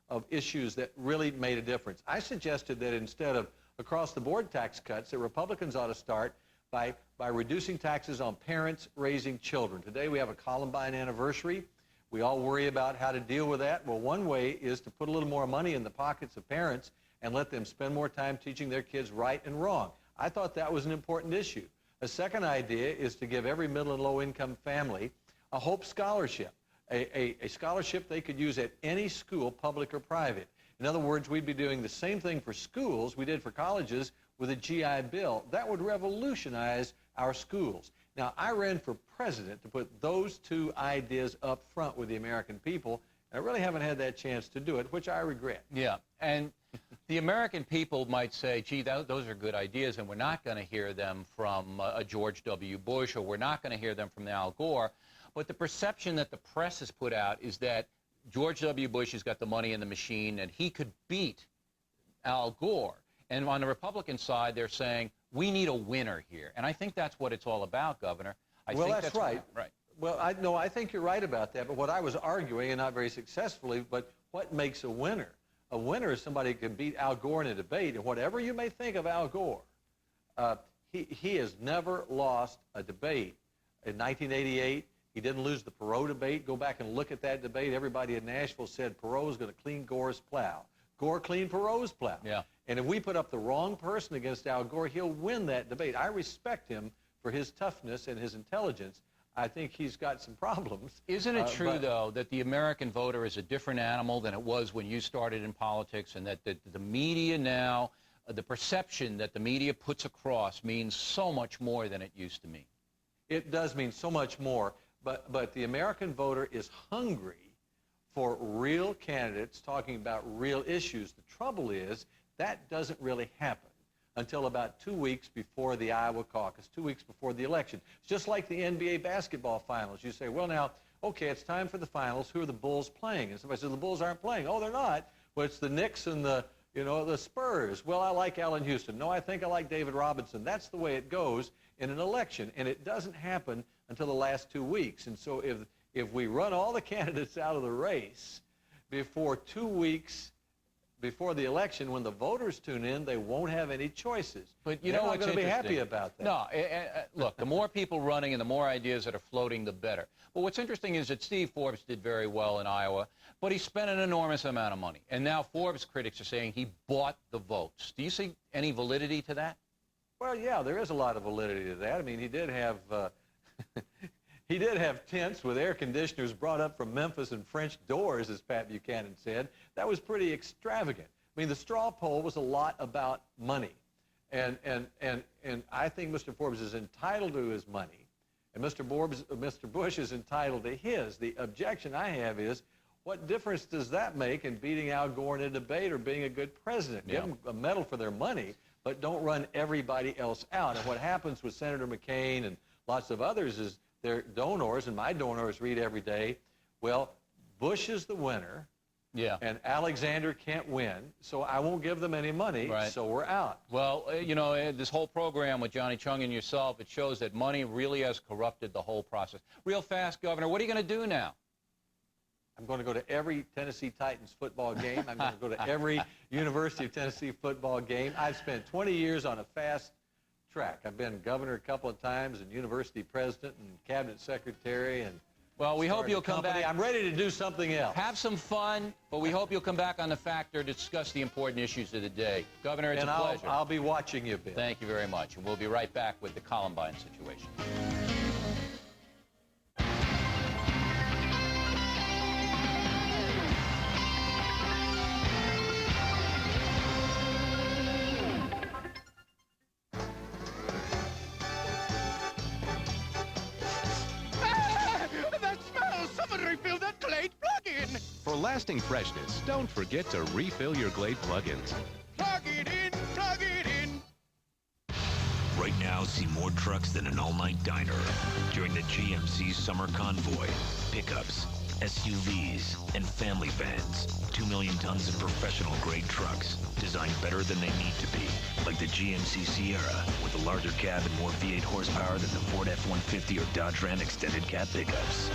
of issues that really made a difference. I suggested that instead of across-the-board tax cuts, that Republicans ought to start by reducing taxes on parents raising children. Today we have a Columbine anniversary. We all worry about how to deal with that. Well, one way is to put a little more money in the pockets of parents and let them spend more time teaching their kids right and wrong. I thought that was an important issue. A second idea is to give every middle and low income family a Hope Scholarship, a scholarship they could use at any school, public or private. In other words, we'd be doing the same thing for schools we did for colleges with a GI Bill. That would revolutionize our schools. Now, I ran for president to put those two ideas up front with the American people, and I really haven't had that chance to do it, which I regret. Yeah, and the American people might say, gee, those are good ideas, and we're not going to hear them from a George W. Bush, or we're not going to hear them from Al Gore. But the perception that the press has put out is that George W. Bush has got the money in the machine, and he could beat Al Gore. And on the Republican side, they're saying, we need a winner here. And I think that's what it's all about, Governor. Well, that's right. Right. Well, I think you're right about that. But what I was arguing, and not very successfully, but what makes a winner? A winner is somebody who can beat Al Gore in a debate. And whatever you may think of Al Gore, he has never lost a debate. In 1988, he didn't lose the Perot debate. Go back and look at that debate. Everybody in Nashville said Perot is going to clean Gore's plow. Gore cleaned Perot's plow. Yeah. And if we put up the wrong person against Al Gore, he'll win that debate. I respect him for his toughness and his intelligence. I think he's got some problems. Isn't it true, though, that the American voter is a different animal than it was when you started in politics, and that the media now, the perception that the media puts across means so much more than it used to mean? It does mean so much more, but the American voter is hungry for real candidates talking about real issues. The trouble is that doesn't really happen until about 2 weeks before the Iowa caucus, 2 weeks before the election. It's just like the NBA basketball finals. You say, well, now, okay, it's time for the finals. Who are the Bulls playing? And somebody says, the Bulls aren't playing. Oh, they're not. Well, it's the Knicks and the Spurs. Well, I like Allen Houston. No, I think I like David Robinson. That's the way it goes in an election, and it doesn't happen until the last 2 weeks. And so if we run all the candidates out of the race before 2 weeks before the election, when the voters tune in, they won't have any choices. But you know what's going to be happy interesting? about that. No, look, the more people running and the more ideas that are floating, the better. But what's interesting is that Steve Forbes did very well in Iowa, but he spent an enormous amount of money. And now Forbes critics are saying he bought the votes. Do you see any validity to that? Well, yeah, there is a lot of validity to that. I mean, he did have he did have tents with air conditioners brought up from Memphis and French doors, as Pat Buchanan said. That was pretty extravagant. I mean, the straw poll was a lot about money. And I think Mr. Forbes is entitled to his money, and Mr. Bush is entitled to his. The objection I have is, what difference does that make in beating Al Gore in a debate or being a good president? Yeah. Give them a medal for their money, but don't run everybody else out. And what happens with Senator McCain and lots of others is their donors, and my donors read every day, well, Bush is the winner, yeah, and Alexander can't win, so I won't give them any money, right. So we're out. Well, you know, this whole program with Johnny Chung and yourself, it shows that money really has corrupted the whole process. Real fast, Governor, what are you going to do now? I'm going to go to every Tennessee Titans football game. I'm going to go to every University of Tennessee football game. I've spent 20 years on a fast track. I've been governor a couple of times and university president and cabinet secretary. And well, we hope you'll come back. I'm ready to do something else. Have some fun, but we hope you'll come back on The Factor to discuss the important issues of the day. Governor, it's a pleasure. I'll be watching you, Bill. Thank you very much. And we'll be right back with the Columbine situation. For lasting freshness, don't forget to refill your Glade plug-ins. Plug it in, plug it in. Right now, see more trucks than an all-night diner. During the GMC Summer Convoy, pickups, SUVs, and family vans. 2 million tons of professional-grade trucks, designed better than they need to be. Like the GMC Sierra, with a larger cab and more V8 horsepower than the Ford F-150 or Dodge Ram extended cab pickups.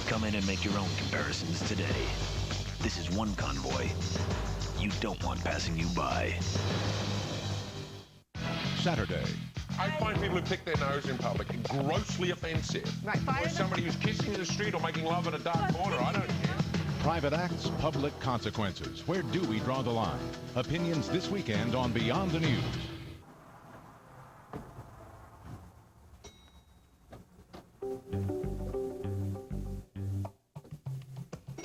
Come in and make your own comparisons today. This is one convoy you don't want passing you by. Saturday, I find people who pick their nose in public grossly offensive. Right, fire Or them. somebody who's kissing in the street or making love in a dark corner, I don't care. Private acts, public consequences. Where do we draw the line? Opinions this weekend on Beyond the News.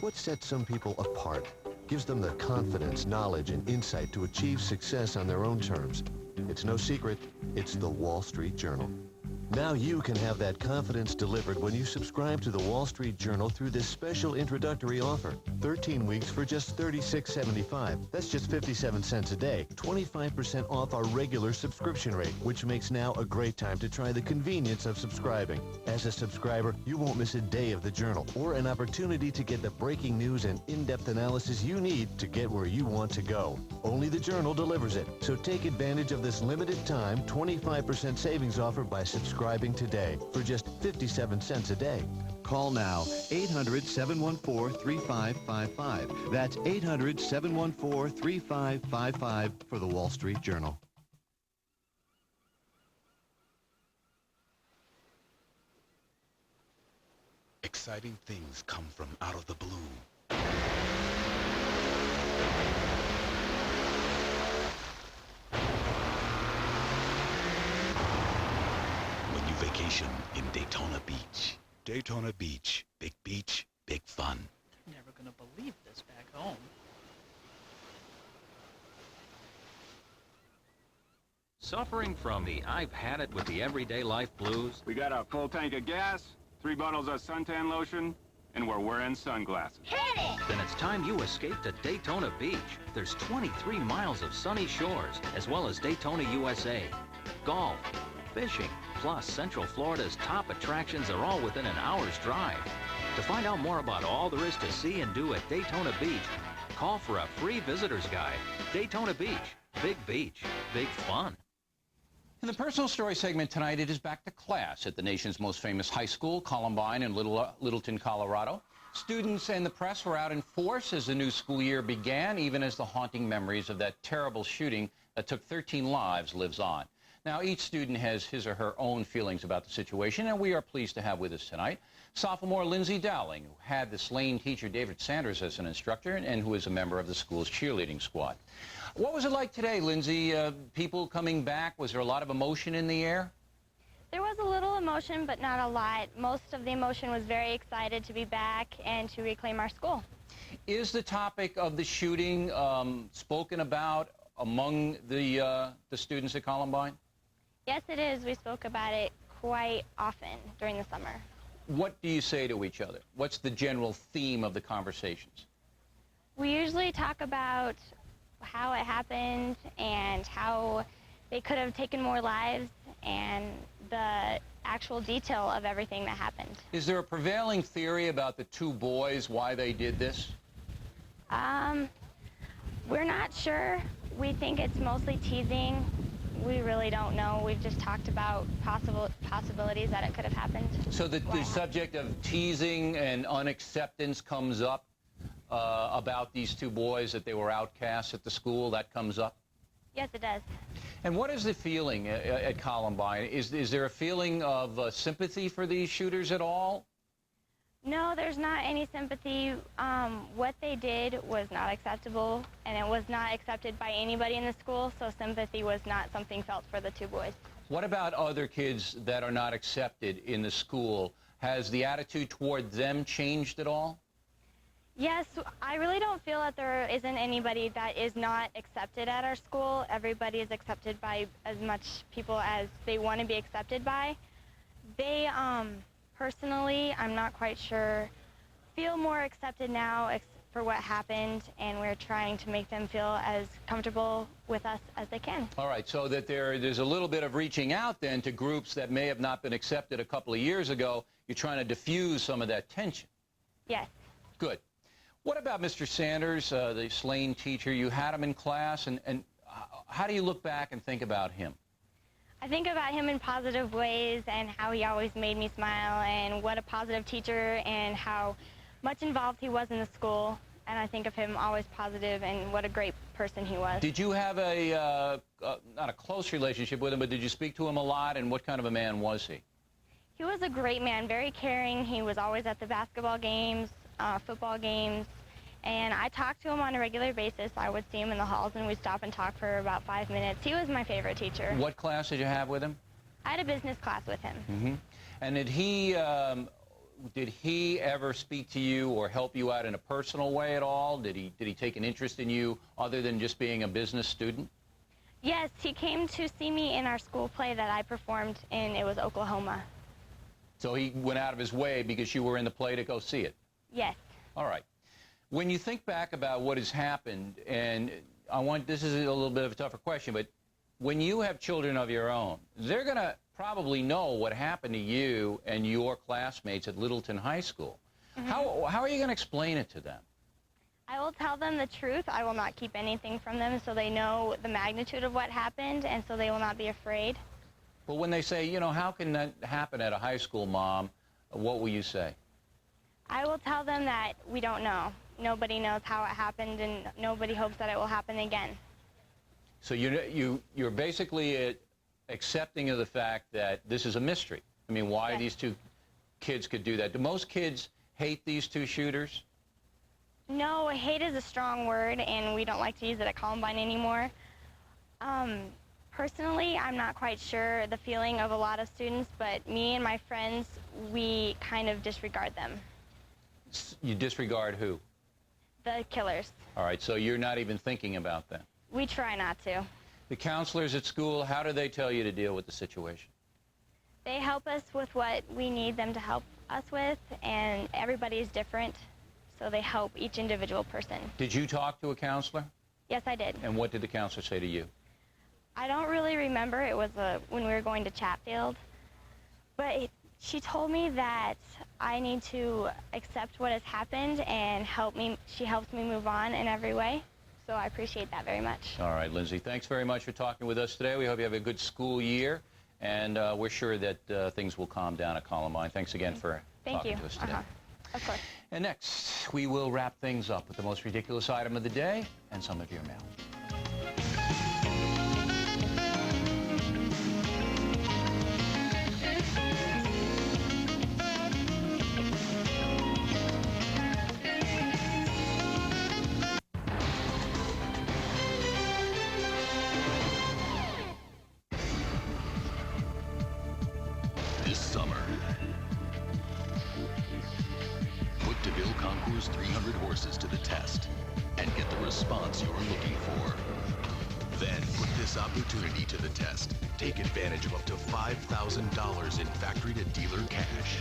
What sets some people apart, gives them the confidence, knowledge, and insight to achieve success on their own terms? It's no secret, it's the Wall Street Journal. Now you can have that confidence delivered when you subscribe to the Wall Street Journal through this special introductory offer. 13 weeks for just $36.75. That's just 57 cents a day. 25% off our regular subscription rate, which makes now a great time to try the convenience of subscribing. As a subscriber, you won't miss a day of the Journal or an opportunity to get the breaking news and in-depth analysis you need to get where you want to go. Only the Journal delivers it. So take advantage of this limited time 25% savings offer by subscribing today for just 57 cents a day. Call now, 800-714-3555. That's 800-714-3555 for the Wall Street Journal. Exciting things come from out of the blue. Vacation in Daytona Beach. Daytona Beach, big fun. Never gonna believe this back home. Suffering from the I've had it with the everyday life blues? We got a full tank of gas, 3 bottles of suntan lotion, and we're wearing sunglasses. Hit it! Then it's time you escape to Daytona Beach. There's 23 miles of sunny shores, as well as Daytona, USA. Golf, fishing, plus Central Florida's top attractions are all within an hour's drive. To find out more about all there is to see and do at Daytona Beach, call for a free visitor's guide. Daytona Beach, big fun. In the personal story segment tonight, it is back to class at the nation's most famous high school, Columbine in Littleton, Colorado. Students and the press were out in force as the new school year began, even as the haunting memories of that terrible shooting that took 13 lives lives on. Now, each student has his or her own feelings about the situation, and we are pleased to have with us tonight sophomore Lindsay Dowling, who had the slain teacher David Sanders as an instructor and who is a member of the school's cheerleading squad. What was it like today, Lindsay? People coming back, was there a lot of emotion in the air? There was a little emotion, but not a lot. Most of the emotion was very excited to be back and to reclaim our school. Is the topic of the shooting spoken about among the students at Columbine? Yes, it is. We spoke about it quite often during the summer. What do you say to each other? What's the general theme of the conversations? We usually talk about how it happened and how they could have taken more lives and the actual detail of everything that happened. Is there a prevailing theory about the 2 boys, why they did this? We're not sure. We think it's mostly teasing. We really don't know. We've just talked about possibilities that it could have happened. So the subject of teasing and unacceptance comes up about these 2 boys, that they were outcasts at the school, that comes up? Yes, it does. And what is the feeling at Columbine? Is there a feeling of sympathy for these shooters at all? No, there's not any sympathy. What they did was not acceptable, and it was not accepted by anybody in the school, so sympathy was not something felt for the 2 boys. What about other kids that are not accepted in the school? Has the attitude toward them changed at all? Yes, I really don't feel that there isn't anybody that is not accepted at our school. Everybody is accepted by as much people as they want to be accepted by. They, personally, I'm not quite sure, feel more accepted now for what happened, and we're trying to make them feel as comfortable with us as they can. All right, so that there's a little bit of reaching out then to groups that may have not been accepted a couple of years ago. You're trying to diffuse some of that tension. Yes. Good. What about Mr. Sanders, the slain teacher? You had him in class, and how do you look back and think about him? I think about him in positive ways and how he always made me smile and what a positive teacher and how much involved he was in the school. and I think of him always positive and what a great person he was. Did you have not a close relationship with him, but did you speak to him a lot, and what kind of a man was he? He was a great man, very caring. He was always at the basketball games, football games, and I talked to him on a regular basis. I would see him in the halls, and we'd stop and talk for about 5 minutes. He was my favorite teacher. What class did you have with him? I had a business class with him. Mm-hmm. And did he ever speak to you or help you out in a personal way at all? Did he take an interest in you other than just being a business student? Yes, he came to see me in our school play that I performed in. It was Oklahoma. So he went out of his way because you were in the play to go see it? Yes. All right. When you think back about what has happened, and this is a little bit of a tougher question, but when you have children of your own, they're going to probably know what happened to you and your classmates at Littleton High School. Mm-hmm. How are you going to explain it to them? I will tell them the truth. I will not keep anything from them so they know the magnitude of what happened and so they will not be afraid. But when they say, you know, how can that happen at a high school, Mom, what will you say? I will tell them that we don't know. Nobody knows how it happened and nobody hopes that it will happen again. So you're basically accepting of the fact that this is a mystery. I mean, why yes. these two kids could do that. Do most kids hate these two shooters? No, hate is a strong word, and we don't like to use it at Columbine anymore. Personally, I'm not quite sure the feeling of a lot of students, but me and my friends, we kind of disregard them. You disregard who? The killers. All right, so you're not even thinking about them. We try not to. The counselors at school, how do they tell you to deal with the situation? They help us with what we need them to help us with, and everybody is different, so they help each individual person. Did you talk to a counselor? Yes, I did. And what did the counselor say to you? I don't really remember. It was when we were going to Chatfield. But she told me that I need to accept what has happened and she helps me move on in every way. So I appreciate that very much. All right, Lindsay, thanks very much for talking with us today. We hope you have a good school year, and we're sure that things will calm down at Columbine. Thanks again for talking to us today. Of course. And next, we will wrap things up with the most ridiculous item of the day and some of your mail. This summer, put DeVille Concours 300 horses to the test and get the response you're looking for. Then put this opportunity to the test. Take advantage of up to $5,000 in factory-to-dealer cash.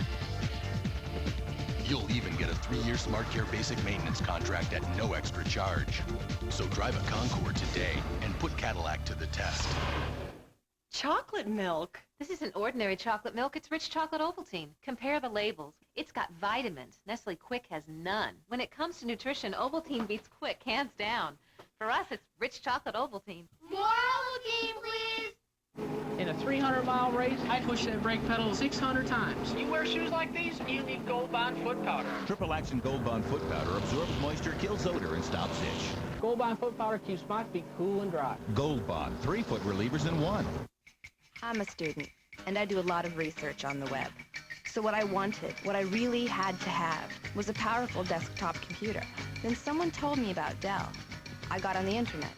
You'll even get a 3-year SmartCare basic maintenance contract at no extra charge. So drive a Concours today and put Cadillac to the test. Chocolate milk? This isn't ordinary chocolate milk. It's rich chocolate Ovaltine. Compare the labels. It's got vitamins. Nestle Quick has none. When it comes to nutrition, Ovaltine beats Quick, hands down. For us, it's rich chocolate Ovaltine. More Ovaltine, please! In a 300-mile race, I push that brake pedal 600 times. You wear shoes like these, you need Gold Bond foot powder. Triple Action Gold Bond foot powder absorbs moisture, kills odor, and stops itch. Gold Bond foot powder keeps my feet cool and dry. Gold Bond, 3 foot relievers in 1. I'm a student, and I do a lot of research on the web. So what I wanted, what I really had to have, was a powerful desktop computer. Then someone told me about Dell. I got on the internet.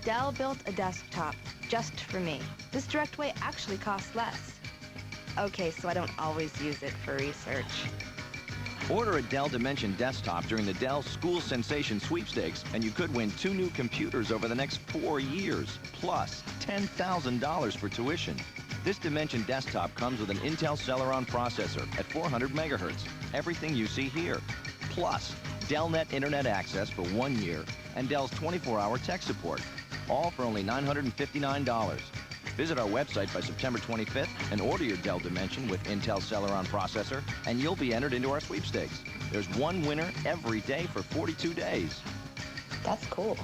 Dell built a desktop just for me. This DirectWay actually costs less. Okay, so I don't always use it for research. Order a Dell Dimension desktop during the Dell School Sensation Sweepstakes, and you could win 2 new computers over the next 4 years, plus $10,000 for tuition. This Dimension desktop comes with an Intel Celeron processor at 400 megahertz, everything you see here. Plus, DellNet Internet access for 1 year, and Dell's 24-hour tech support, all for only $959. Visit our website by September 25th and order your Dell Dimension with Intel Celeron processor, and you'll be entered into our sweepstakes. There's one winner every day for 42 days. That's cool.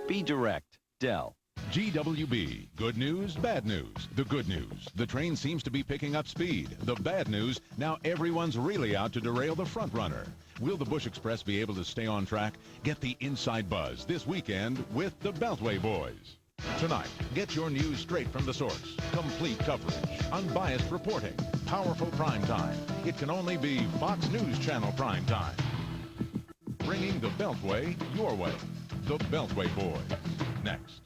Be direct. Dell. GWB, good news, bad news. The good news, the train seems to be picking up speed. The bad news, now everyone's really out to derail the front runner. Will the Bush Express be able to stay on track? Get the inside buzz this weekend with the Beltway Boys. Tonight, get your news straight from the source. Complete coverage, unbiased reporting, powerful prime time. It can only be Fox News Channel prime time. Bringing the Beltway your way. The Beltway Boys. Next.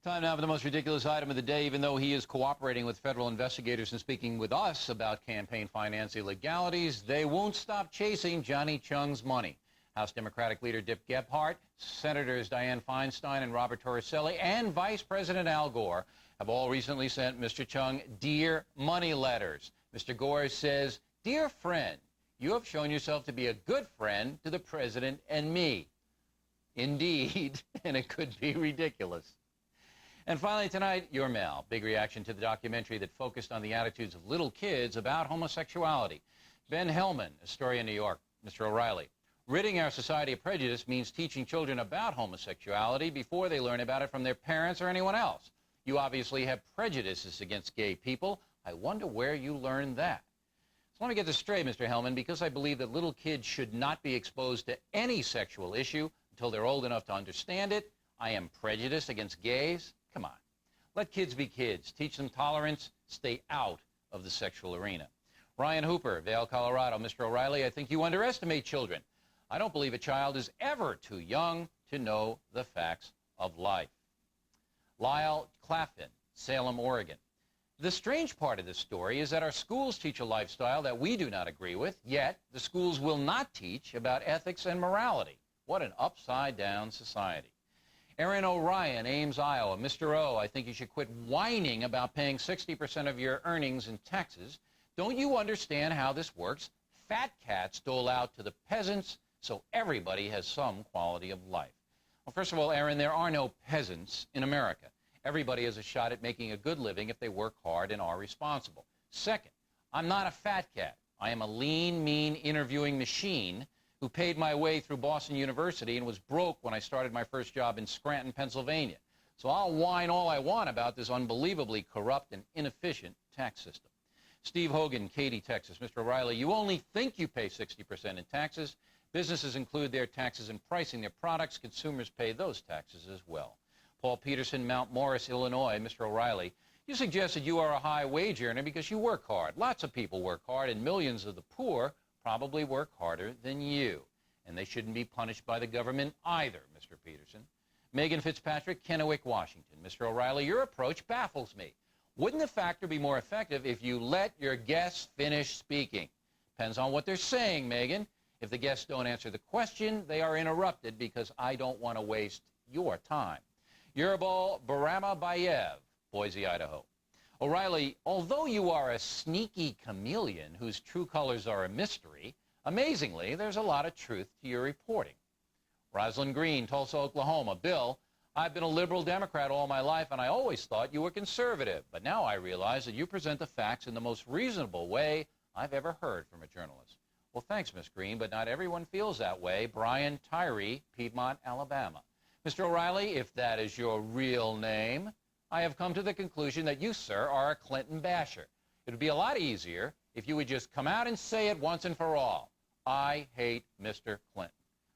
Time now for the most ridiculous item of the day. Even though he is cooperating with federal investigators and speaking with us about campaign finance illegalities, they won't stop chasing Johnny Chung's money. House Democratic leader Dick Gephardt, Senators Dianne Feinstein and Robert Torricelli, and Vice President Al Gore have all recently sent Mr. Chung Dear Money letters. Mr. Gore says, "Dear friend, you have shown yourself to be a good friend to the president and me." Indeed, and it could be ridiculous. And finally tonight, your mail. Big reaction to the documentary that focused on the attitudes of little kids about homosexuality. Ben Hellman, Astoria, New York. Mr. O'Reilly. Ridding our society of prejudice means teaching children about homosexuality before they learn about it from their parents or anyone else. You obviously have prejudices against gay people. I wonder where you learned that. So let me get this straight, Mr. Hellman. Because I believe that little kids should not be exposed to any sexual issue until they're old enough to understand it, I am prejudiced against gays? Come on. Let kids be kids. Teach them tolerance. Stay out of the sexual arena. Ryan Hooper, Vail, Colorado. Mr. O'Reilly, I think you underestimate children. I don't believe a child is ever too young to know the facts of life. Lyle Claflin, Salem, Oregon. The strange part of this story is that our schools teach a lifestyle that we do not agree with, yet the schools will not teach about ethics and morality. What an upside-down society. Erin O'Ryan, Ames, Iowa. Mr. O, I think you should quit whining about paying 60% of your earnings in taxes. Don't you understand how this works? Fat cats dole out to the peasants, so everybody has some quality of life. Well, first of all, Erin, there are no peasants in America. Everybody has a shot at making a good living if they work hard and are responsible. Second, I'm not a fat cat. I am a lean, mean interviewing machine who paid my way through Boston University and was broke when I started my first job in Scranton, Pennsylvania. So I'll whine all I want about this unbelievably corrupt and inefficient tax system. Steve Hogan, Katy, Texas. Mr. O'Reilly, you only think you pay 60% in taxes. Businesses include their taxes in pricing their products. Consumers pay those taxes as well. Paul Peterson, Mount Morris, Illinois. Mr. O'Reilly, you suggested you are a high wage earner because you work hard. Lots of people work hard, and millions of the poor probably work harder than you. And they shouldn't be punished by the government either, Mr. Peterson. Megan Fitzpatrick, Kennewick, Washington. Mr. O'Reilly, your approach baffles me. Wouldn't the factor be more effective if you let your guests finish speaking? Depends on what they're saying, Megan. If the guests don't answer the question, they are interrupted because I don't want to waste your time. Yerbal Barama Bayev, Boise, Idaho. O'Reilly, although you are a sneaky chameleon whose true colors are a mystery, amazingly, there's a lot of truth to your reporting. Rosalind Green, Tulsa, Oklahoma. Bill, I've been a liberal Democrat all my life, and I always thought you were conservative. But now I realize that you present the facts in the most reasonable way I've ever heard from a journalist. Well, thanks, Miss Green, but not everyone feels that way. Brian Tyree, Piedmont, Alabama. Mr. O'Reilly, if that is your real name, I have come to the conclusion that you, sir, are a Clinton basher. It would be a lot easier if you would just come out and say it once and for all. I hate Mr. Clinton.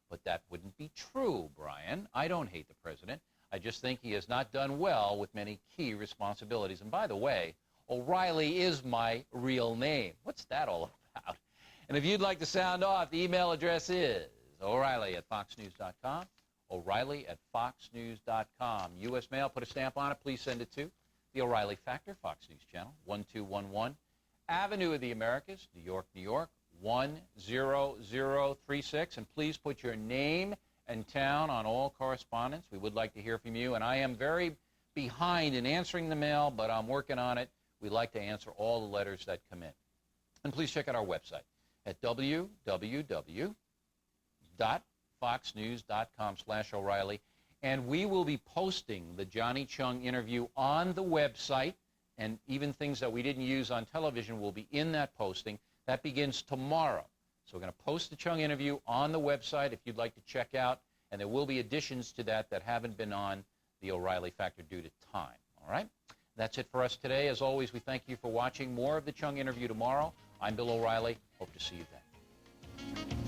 But that wouldn't be true, Brian. I don't hate the president. I just think he has not done well with many key responsibilities. And by the way, O'Reilly is my real name. What's that all about? And if you'd like to sound off, the email address is O'Reilly@FoxNews.com. O'Reilly@FoxNews.com. U.S. mail, put a stamp on it. Please send it to the O'Reilly Factor, Fox News Channel, 1211 Avenue of the Americas, New York, New York, 10036. And please put your name and town on all correspondence. We would like to hear from you. And I am very behind in answering the mail, but I'm working on it. We'd like to answer all the letters that come in. And please check out our website at www.foxnews.com/O'Reilly. And we will be posting the Johnny Chung interview on the website, and even things that we didn't use on television will be in that posting. That begins tomorrow. So we're going to post the Chung interview on the website if you'd like to check out, and there will be additions to that that haven't been on the O'Reilly factor due to time. All right? That's it for us today. As always, we thank you for watching. More of the Chung interview tomorrow. I'm Bill O'Reilly. Hope to see you then.